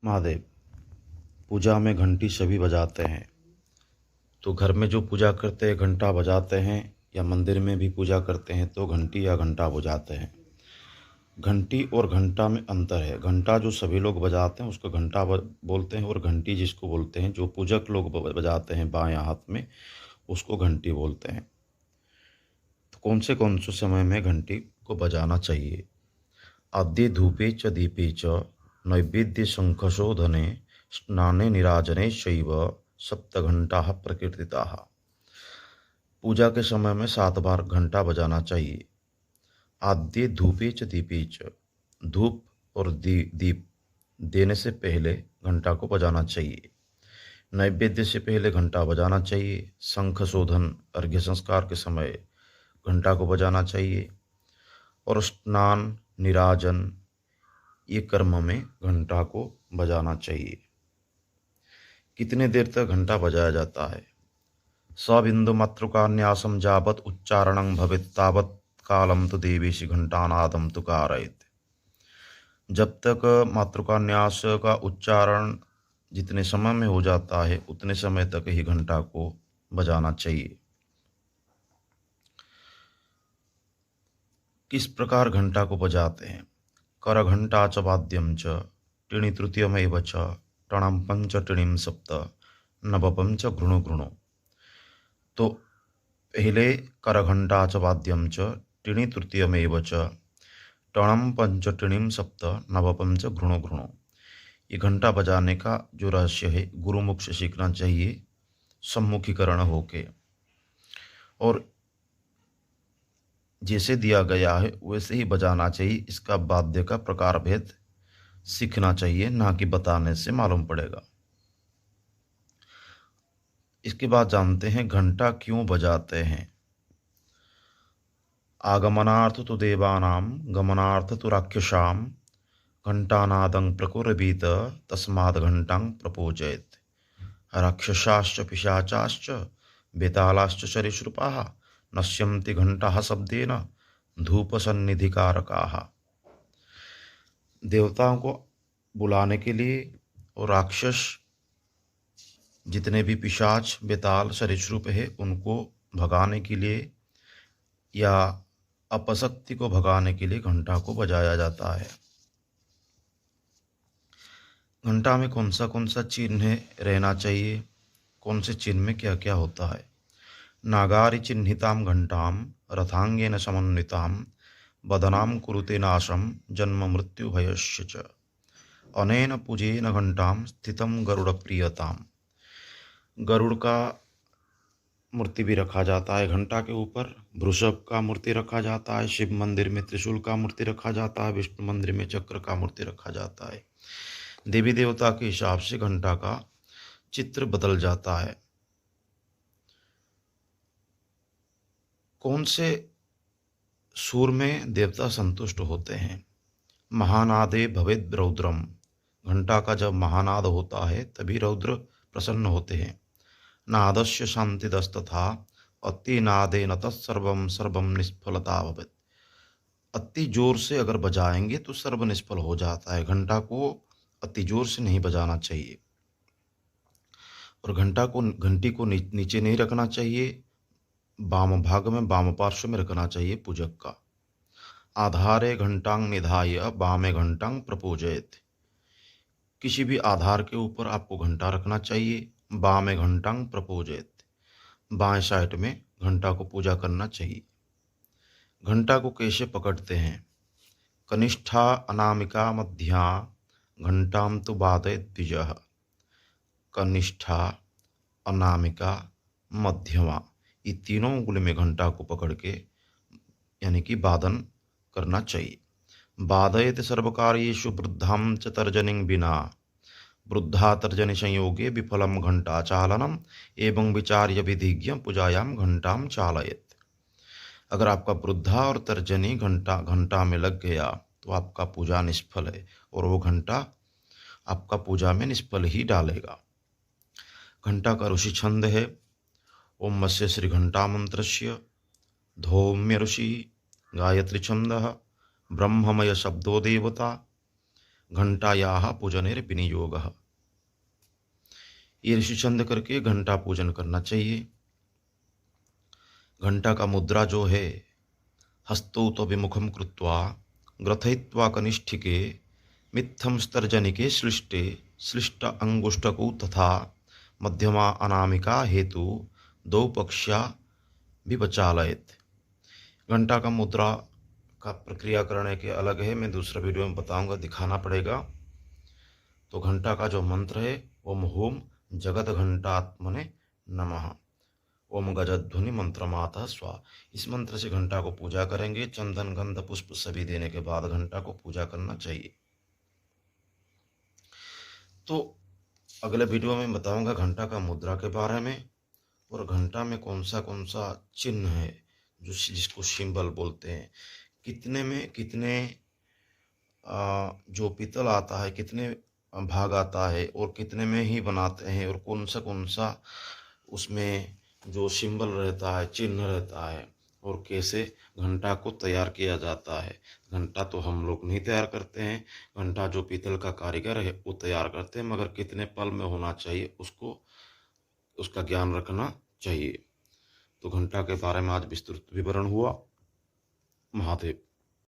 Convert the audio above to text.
महादेव, पूजा में घंटी सभी बजाते हैं। तो घर में जो पूजा करते हैं घंटा बजाते हैं, या मंदिर में भी पूजा करते हैं तो घंटी या घंटा बजाते हैं। घंटी और घंटा में अंतर है। घंटा जो सभी लोग बजाते हैं उसको घंटा बोलते हैं, और घंटी जिसको बोलते हैं जो पूजक लोग बजाते हैं बाएं हाथ में, उसको घंटी बोलते हैं। तो कौन से समय में घंटी को बजाना चाहिए? आद्य धूपे च दीपे च नैवेद्य शंखशोधने स्नाने निराजने शैव सप्तघंटा प्रकीर्तिताः। पूजा के समय में 7 बार घंटा बजाना चाहिए। आद्य धूपे च दीपे च, धूप और दीप देने से पहले घंटा को बजाना चाहिए। नैवेद्य से पहले घंटा बजाना चाहिए। शंख शोधन अर्घ्य संस्कार के समय घंटा को बजाना चाहिए। और स्नान निराजन ये कर्म में घंटा को बजाना चाहिए। कितने देर तक घंटा बजाया जाता है? सबिंदु मातृकान्यासम जावत उच्चारणं भवेत् तावत् कालम तो देवेशी घंटानादम तो कारयेत्। जब तक मातृकान्यास का उच्चारण जितने समय में हो जाता है उतने समय तक ही घंटा को बजाना चाहिए। किस प्रकार घंटा को बजाते हैं? कर घंटा च वाद्यम च टिणि तृतीयमेव च टणम पंच टिणिम सप्त नवपम च घृणु घृणु। तो पहले कर घंटा च वाद्यम च टिणि तृतीयमेव च टणम पंच टिणिम सप्त नवपम च घृणु घृणु। ये घंटा बजाने का जो रहस्य है गुरुमुख से सीखना चाहिए, सम्मुखीकरण होके, और जैसे दिया गया है वैसे ही बजाना चाहिए। इसका वाद्य का प्रकार भेद सीखना चाहिए, ना कि बताने से मालूम पड़ेगा। इसके बाद जानते हैं घंटा क्यों बजाते हैं। आगमनार्थ तो देवानाम गमनार्थ तो राक्षसाम घंटानादं प्रकुर्वीत तस्माद् घंटां प्रपूजयेत्। राक्षसाश्च पिशाचाश्च बेतालाश्च सरीसृपाः नश्यन्ति घंटाः शब्देन धूपसन्निधिकारकाः। देवताओं को बुलाने के लिए और राक्षस जितने भी पिशाच बेताल सरीसृप है उनको भगाने के लिए या अपशक्ति को भगाने के लिए घंटा को बजाया जाता है। घंटा में कौन सा चिन्ह रहना चाहिए? कौन से चिन्ह में क्या क्या होता है? नागारि चिह्नितां घंटां रथांगेन समन्वितां वदनां कुरुते नाशं जन्म मृत्यु भयस्य च अनेन पूजेन घंटां स्थितं गरुड़ प्रियताम। गरुड़ का मूर्ति भी रखा जाता है घंटा के ऊपर। वृषभ का मूर्ति रखा जाता है। शिव मंदिर में त्रिशूल का मूर्ति रखा जाता है। विष्णु मंदिर में चक्र का मूर्ति रखा जाता है। देवी देवता के हिसाब से घंटा का चित्र बदल जाता है। कौन से सुर में देवता संतुष्ट होते हैं? महानादे भवेद रौद्रम। घंटा का जब महानाद होता है तभी रौद्र प्रसन्न होते हैं। नादस्य शांतिदस्तथा अति नादे न तत्सर्वम सर्वम निष्फलता भवेत्। अति जोर से अगर बजाएंगे तो सर्व निष्फल हो जाता है। घंटा को अति जोर से नहीं बजाना चाहिए, और घंटी को नीचे नहीं रखना चाहिए। वाम भाग में वाम पार्श्व में रखना चाहिए पूजक का। आधारे घंटांग निधाय वामे घंटांग प्रपूजयेत्। किसी भी आधार के ऊपर आपको घंटा रखना चाहिए। वामे घंटांग प्रपूजयेत्, बाएं साइड में घंटा को पूजा करना चाहिए। घंटा को कैसे पकड़ते हैं? कनिष्ठा अनामिका मध्या घंटाम तो वादयेत् द्विजः। कनिष्ठा अनामिका मध्यमा ये तीनों उंगली में घंटा को पकड़ के यानी कि वादन करना चाहिए। वादयेत् सर्वकार्येषु वृद्धां च तर्जनीं विना वृद्धा तर्जनी संयोगे विफलम घंटा चालनम एवं विचार्य विधिज्ञ पूजायाम घंटाम चालयेत्। अगर आपका वृद्धा और तर्जनी घंटा में लग गया तो आपका पूजा निष्फल है, और वो घंटा आपका पूजा में निष्फल ही डालेगा। घंटा का ऋषि छंद है ओम मस्य श्री घंटा मंत्रस्य धौम्य ऋषि गायत्री छंद ब्रह्ममय शब्दो देवता घंटायाः पूजनेर विनियोगः। ये ऋषिचंद करके घंटा पूजन करना चाहिए। घंटा का मुद्रा जो है, हस्तौ तो विमुखम कृत्वा ग्रथयित्वा कनिष्ठिके मित्थम स्तर्जनिके श्लिष्टे श्लिष्ट अंगुष्ठकौ तथा मध्यमा अनामिका हेतु दो पक्षा विपचालयत। घंटा का मुद्रा का प्रक्रिया करने के अलग है, मैं दूसरा वीडियो में बताऊंगा, दिखाना पड़ेगा। तो घंटा का जो मंत्र है, ओम होम जगत घंटात्मने नमः, ओम गजध्वनि मंत्र माता स्वा। इस मंत्र से घंटा को पूजा करेंगे। चंदन गंध पुष्प सभी देने के बाद घंटा को पूजा करना चाहिए। तो अगले वीडियो में बताऊंगा घंटा का मुद्रा के बारे में, और घंटा में कौन सा चिन्ह है जो जिसको सिंबल बोलते हैं, कितने में कितने जो पीतल आता है, कितने भाग आता है, और कितने में ही बनाते हैं, और कौन सा उसमें जो सिंबल रहता है, चिन्ह रहता है, और कैसे घंटा को तैयार किया जाता है। घंटा तो हम लोग नहीं तैयार करते हैं, घंटा जो पीतल का कारीगर है वो तैयार करते हैं, मगर कितने पल में होना चाहिए उसको उसका ज्ञान रखना चाहिए। तो घंटा के बारे में आज विस्तृत विवरण हुआ। महादेव।